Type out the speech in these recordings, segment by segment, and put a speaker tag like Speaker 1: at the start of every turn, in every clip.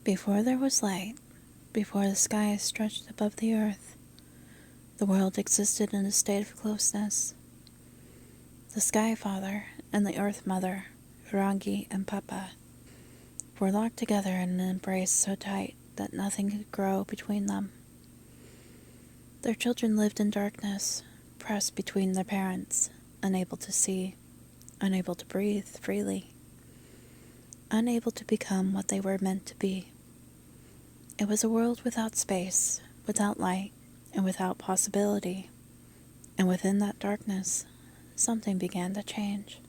Speaker 1: Before there was light, before the sky stretched above the earth, the world existed in a state of closeness. The Sky Father and the Earth Mother, Rangi and Papa, were locked together in an embrace so tight that nothing could grow between them. Their children lived in darkness, pressed between their parents, unable to see, unable to breathe freely, unable to become what they were meant to be. It was a world without space, without light, and without possibility. And within that darkness, something began to change.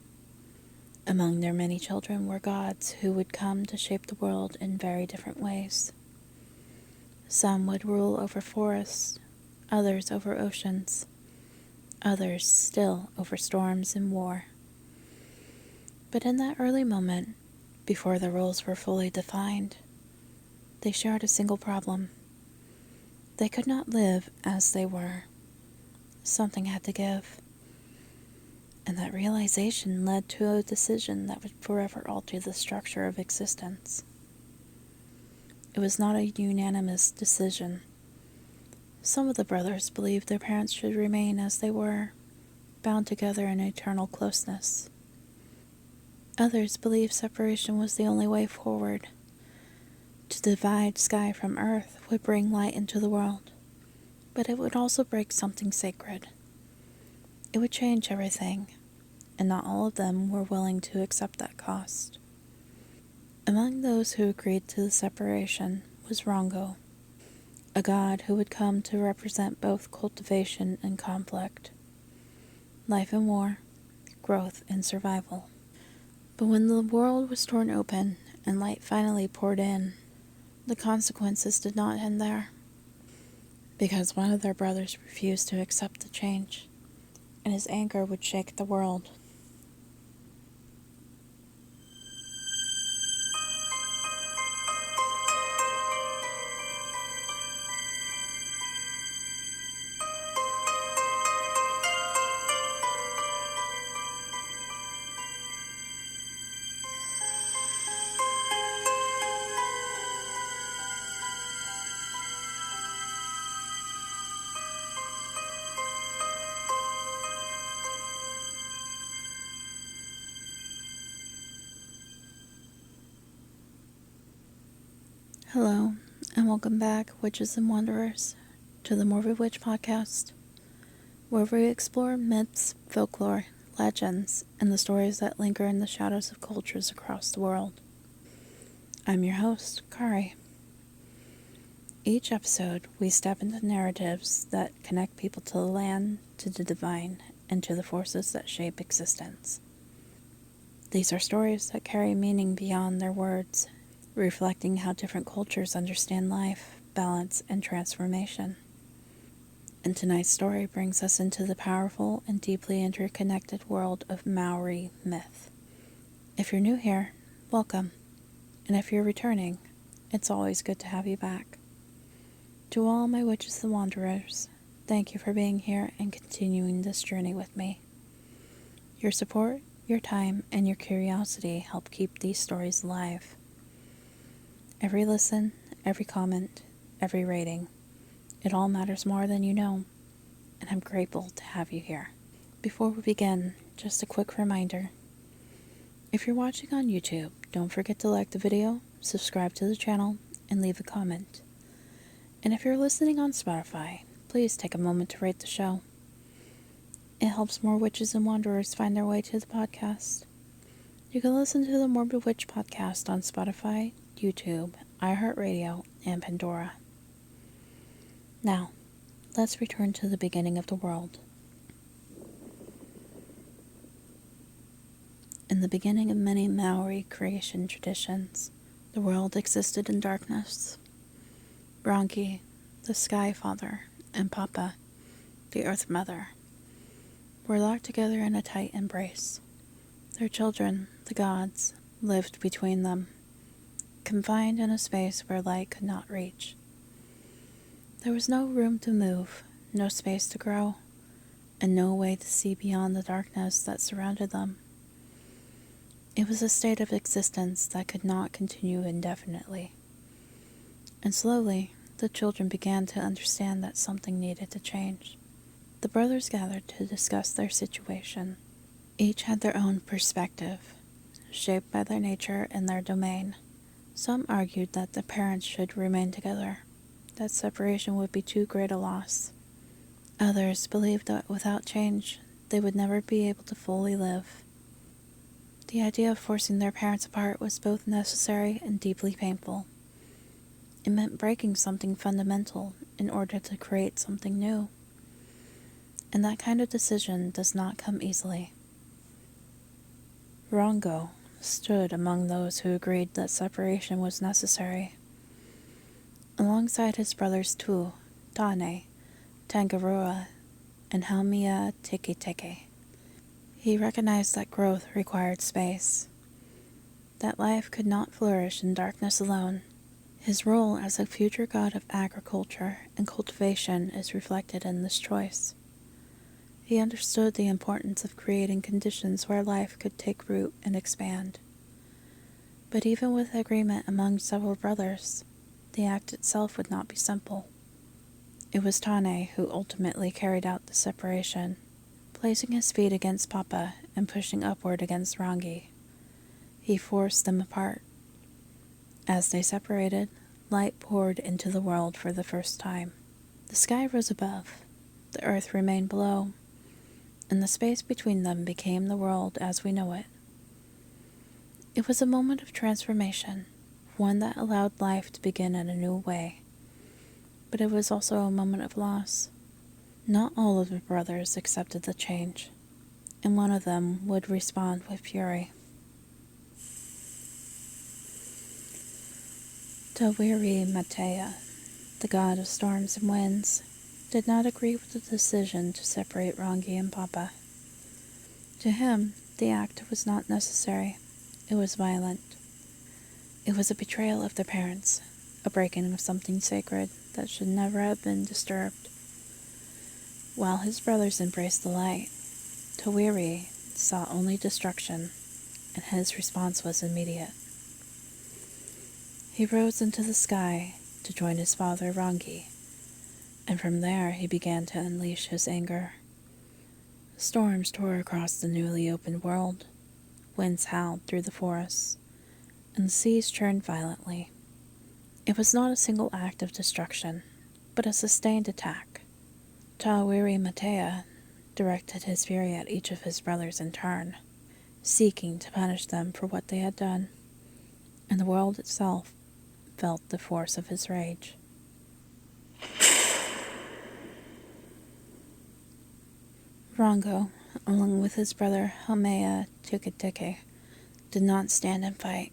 Speaker 1: Among their many children were gods who would come to shape the world in very different ways. Some would rule over forests, others over oceans, others still over storms and war. But in that early moment, before the roles were fully defined, they shared a single problem. They could not live as they were. Something had to give. And that realization led to a decision that would forever alter the structure of existence. It was not a unanimous decision. Some of the brothers believed their parents should remain as they were, bound together in eternal closeness. Others believed separation was the only way forward. To divide sky from earth would bring light into the world, but it would also break something sacred. It would change everything, and not all of them were willing to accept that cost. Among those who agreed to the separation was Rongo, a god who would come to represent both cultivation and conflict, life and war, growth and survival. But when the world was torn open and light finally poured in, the consequences did not end there, because one of their brothers refused to accept the change, and his anger would shake the world. Hello, and welcome back, witches and wanderers, to the Morbid Witch Podcast, where we explore myths, folklore, legends, and the stories that linger in the shadows of cultures across the world. I'm your host, Kari. Each episode, we step into narratives that connect people to the land, to the divine, and to the forces that shape existence. These are stories that carry meaning beyond their words, reflecting how different cultures understand life, balance, and transformation. And tonight's story brings us into the powerful and deeply interconnected world of Māori myth. If you're new here, welcome. And if you're returning, it's always good to have you back. To all my witches and wanderers, thank you for being here and continuing this journey with me. Your support, your time, and your curiosity help keep these stories alive. Every listen, every comment, every rating, it all matters more than you know, and I'm grateful to have you here. Before we begin, just a quick reminder. If you're watching on YouTube, don't forget to like the video, subscribe to the channel, and leave a comment. And if you're listening on Spotify, please take a moment to rate the show. It helps more witches and wanderers find their way to the podcast. You can listen to the Morbid Witch Podcast on Spotify, YouTube, iHeartRadio, and Pandora. Now, let's return to the beginning of the world. In the beginning of many Māori creation traditions, the world existed in darkness. Rangi, the Sky Father, and Papa, the Earth Mother, were locked together in a tight embrace. Their children, the gods, lived between them, confined in a space where light could not reach. There was no room to move, no space to grow, and no way to see beyond the darkness that surrounded them. It was a state of existence that could not continue indefinitely. And slowly, the children began to understand that something needed to change. The brothers gathered to discuss their situation. Each had their own perspective, shaped by their nature and their domain. Some argued that the parents should remain together, that separation would be too great a loss. Others believed that without change, they would never be able to fully live. The idea of forcing their parents apart was both necessary and deeply painful. It meant breaking something fundamental in order to create something new. And that kind of decision does not come easily. Rongo stood among those who agreed that separation was necessary. Alongside his brothers Tu, Tane, Tangaroa, and Haumea Teketeke, he recognized that growth required space, that life could not flourish in darkness alone. His role as a future god of agriculture and cultivation is reflected in this choice. He understood the importance of creating conditions where life could take root and expand. But even with agreement among several brothers, the act itself would not be simple. It was Tane who ultimately carried out the separation, placing his feet against Papa and pushing upward against Rangi. He forced them apart. As they separated, light poured into the world for the first time. The sky rose above, the earth remained below, and the space between them became the world as we know it. It was a moment of transformation, one that allowed life to begin in a new way. But it was also a moment of loss. Not all of the brothers accepted the change, and one of them would respond with fury. Tawiri Matea, the god of storms and winds, did not agree with the decision to separate Rangi and Papa. To him, the act was not necessary. It was violent. It was a betrayal of their parents, a breaking of something sacred that should never have been disturbed. While his brothers embraced the light, Tawiri saw only destruction, and his response was immediate. He rose into the sky to join his father Rangi, and from there he began to unleash his anger. Storms tore across the newly opened world, winds howled through the forests, and the seas churned violently. It was not a single act of destruction, but a sustained attack. Tawiri Matea directed his fury at each of his brothers in turn, seeking to punish them for what they had done, and the world itself felt the force of his rage. Rongo, along with his brother Haumea Teketeke, did not stand and fight.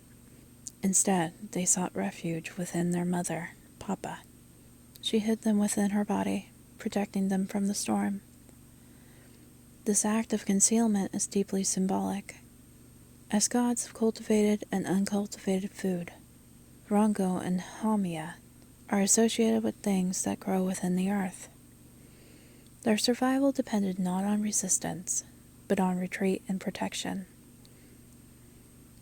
Speaker 1: Instead, they sought refuge within their mother, Papa. She hid them within her body, protecting them from the storm. This act of concealment is deeply symbolic. As gods of cultivated and uncultivated food, Rongo and Haumea are associated with things that grow within the earth. Their survival depended not on resistance, but on retreat and protection.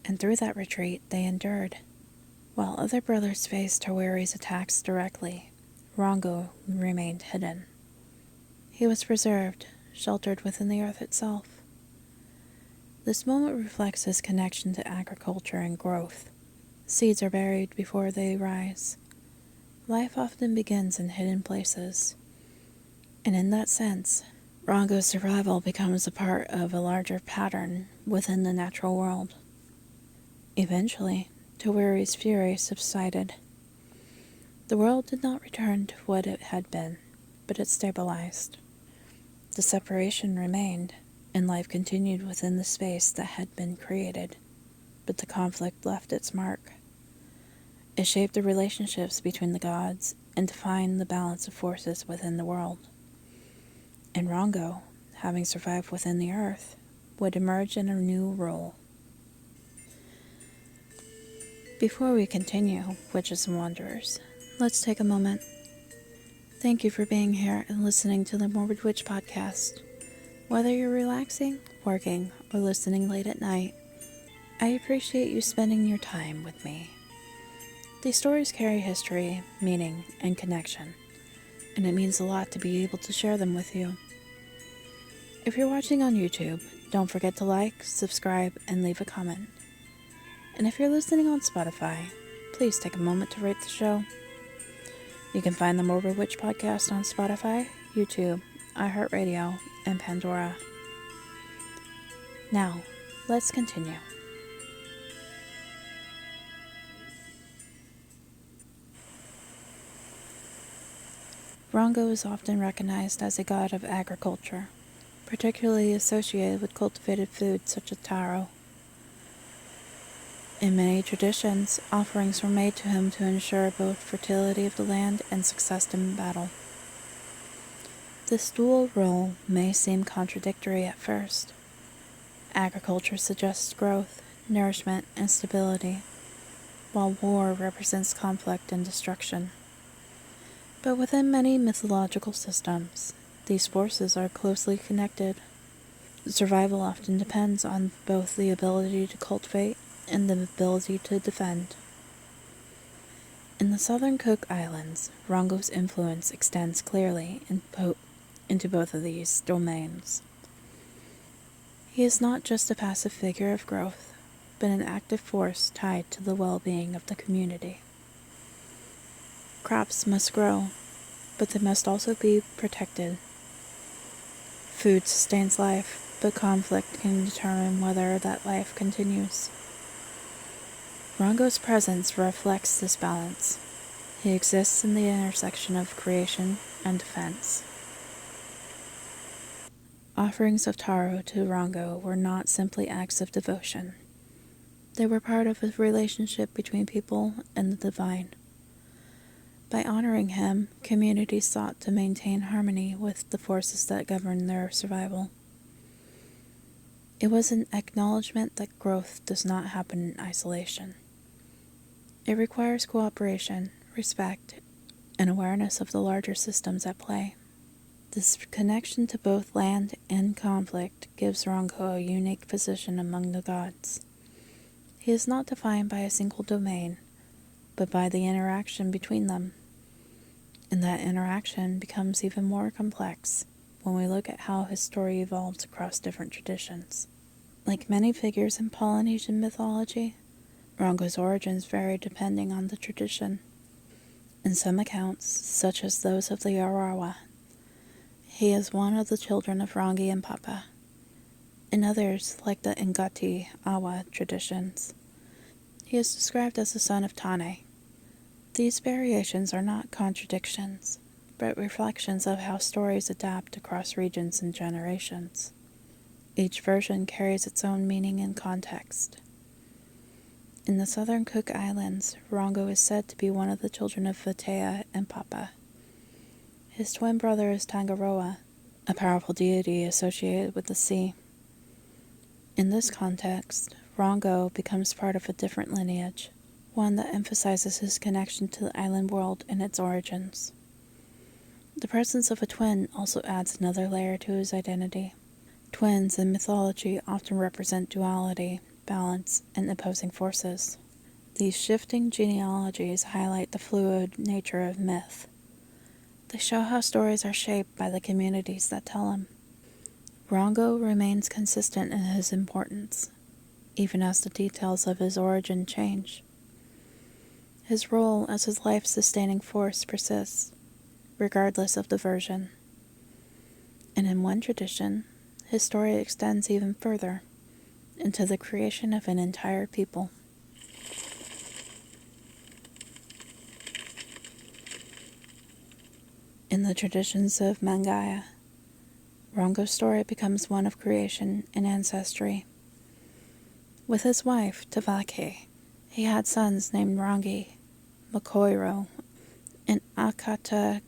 Speaker 1: And through that retreat, they endured. While other brothers faced Tawiri's attacks directly, Rongo remained hidden. He was preserved, sheltered within the earth itself. This moment reflects his connection to agriculture and growth. Seeds are buried before they rise. Life often begins in hidden places. And in that sense, Rongo's survival becomes a part of a larger pattern within the natural world. Eventually, Tawiri's fury subsided. The world did not return to what it had been, but it stabilized. The separation remained, and life continued within the space that had been created, but the conflict left its mark. It shaped the relationships between the gods and defined the balance of forces within the world. And Rongo, having survived within the earth, would emerge in a new role. Before we continue, Witches and Wanderers, let's take a moment. Thank you for being here and listening to the Morbid Witch Podcast. Whether you're relaxing, working, or listening late at night, I appreciate you spending your time with me. These stories carry history, meaning, and connection, and it means a lot to be able to share them with you. If you're watching on YouTube, don't forget to like, subscribe, and leave a comment. And if you're listening on Spotify, please take a moment to rate the show. You can find the Morbid Witch Podcast on Spotify, YouTube, iHeartRadio, and Pandora. Now, let's continue. Rongo is often recognized as a god of agriculture, particularly associated with cultivated foods such as taro. In many traditions, offerings were made to him to ensure both fertility of the land and success in battle. This dual role may seem contradictory at first. Agriculture suggests growth, nourishment, and stability, while war represents conflict and destruction. But within many mythological systems, these forces are closely connected. Survival often depends on both the ability to cultivate and the ability to defend. In the southern Cook Islands, Rongo's influence extends clearly into both of these domains. He is not just a passive figure of growth, but an active force tied to the well-being of the community. Crops must grow, but they must also be protected. Food sustains life, but conflict can determine whether that life continues. Rongo's presence reflects this balance. He exists in the intersection of creation and defense. Offerings of taro to Rongo were not simply acts of devotion. They were part of a relationship between people and the divine. By honoring him, communities sought to maintain harmony with the forces that govern their survival. It was an acknowledgement that growth does not happen in isolation. It requires cooperation, respect, and awareness of the larger systems at play. This connection to both land and conflict gives Rongo a unique position among the gods. He is not defined by a single domain, but by the interaction between them. And that interaction becomes even more complex when we look at how his story evolves across different traditions. Like many figures in Polynesian mythology, Rongo's origins vary depending on the tradition. In some accounts, such as those of the Arawa, he is one of the children of Rangi and Papa. In others, like the Ngati Awa traditions, he is described as the son of Tane. These variations are not contradictions, but reflections of how stories adapt across regions and generations. Each version carries its own meaning and context. In the southern Cook Islands, Rongo is said to be one of the children of Vatea and Papa. His twin brother is Tangaroa, a powerful deity associated with the sea. In this context, Rongo becomes part of a different lineage, one that emphasizes his connection to the island world and its origins. The presence of a twin also adds another layer to his identity. Twins in mythology often represent duality, balance, and opposing forces. These shifting genealogies highlight the fluid nature of myth. They show how stories are shaped by the communities that tell them. Rongo remains consistent in his importance, even as the details of his origin change. His role as his life-sustaining force persists, regardless of the version. And in one tradition, his story extends even further, into the creation of an entire people. In the traditions of Mangaya, Rongo's story becomes one of creation and ancestry. With his wife, Tavake, he had sons named Rangi, Makoiro, and Akatauira.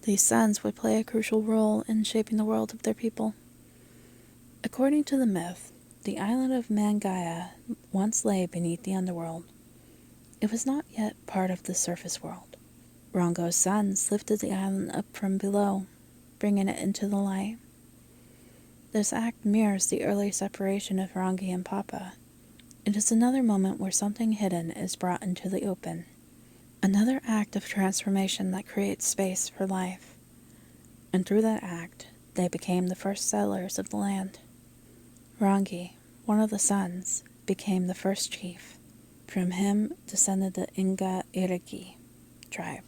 Speaker 1: These sons would play a crucial role in shaping the world of their people. According to the myth, the island of Mangaya once lay beneath the underworld. It was not yet part of the surface world. Rongo's sons lifted the island up from below, bringing it into the light. This act mirrors the early separation of Rangi and Papa, It is another moment where something hidden is brought into the open. Another act of transformation that creates space for life. And through that act, they became the first settlers of the land. Rangi, one of the sons, became the first chief. From him descended the Inga Iriki tribe,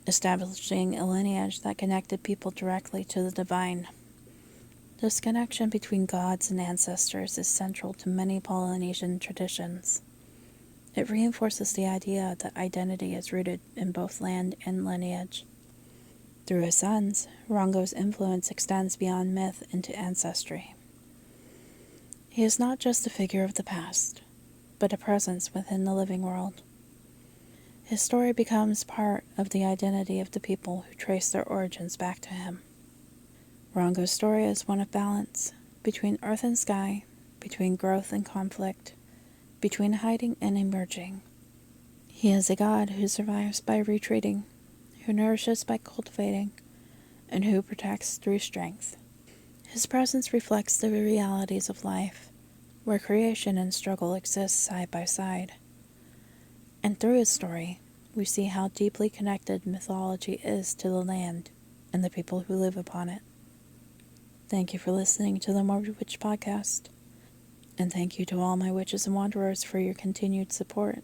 Speaker 1: establishing a lineage that connected people directly to the divine. This connection between gods and ancestors is central to many Polynesian traditions. It reinforces the idea that identity is rooted in both land and lineage. Through his sons, Rongo's influence extends beyond myth into ancestry. He is not just a figure of the past, but a presence within the living world. His story becomes part of the identity of the people who trace their origins back to him. Rongo's story is one of balance, between earth and sky, between growth and conflict, between hiding and emerging. He is a god who survives by retreating, who nourishes by cultivating, and who protects through strength. His presence reflects the realities of life, where creation and struggle exist side by side. And through his story, we see how deeply connected mythology is to the land and the people who live upon it. Thank you for listening to the Morbid Witch Podcast, and thank you to all my witches and wanderers for your continued support.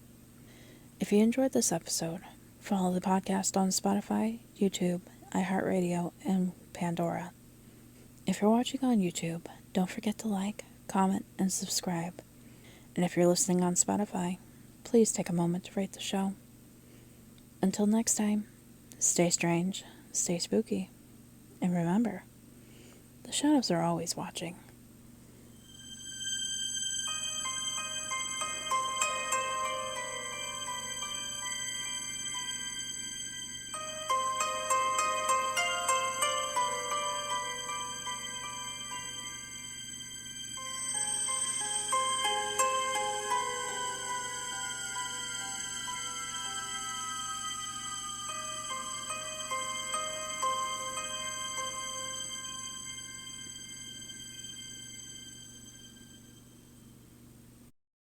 Speaker 1: If you enjoyed this episode, follow the podcast on Spotify, YouTube, iHeartRadio, and Pandora. If you're watching on YouTube, don't forget to like, comment, and subscribe. And if you're listening on Spotify, please take a moment to rate the show. Until next time, stay strange, stay spooky, and remember, the shadows are always watching.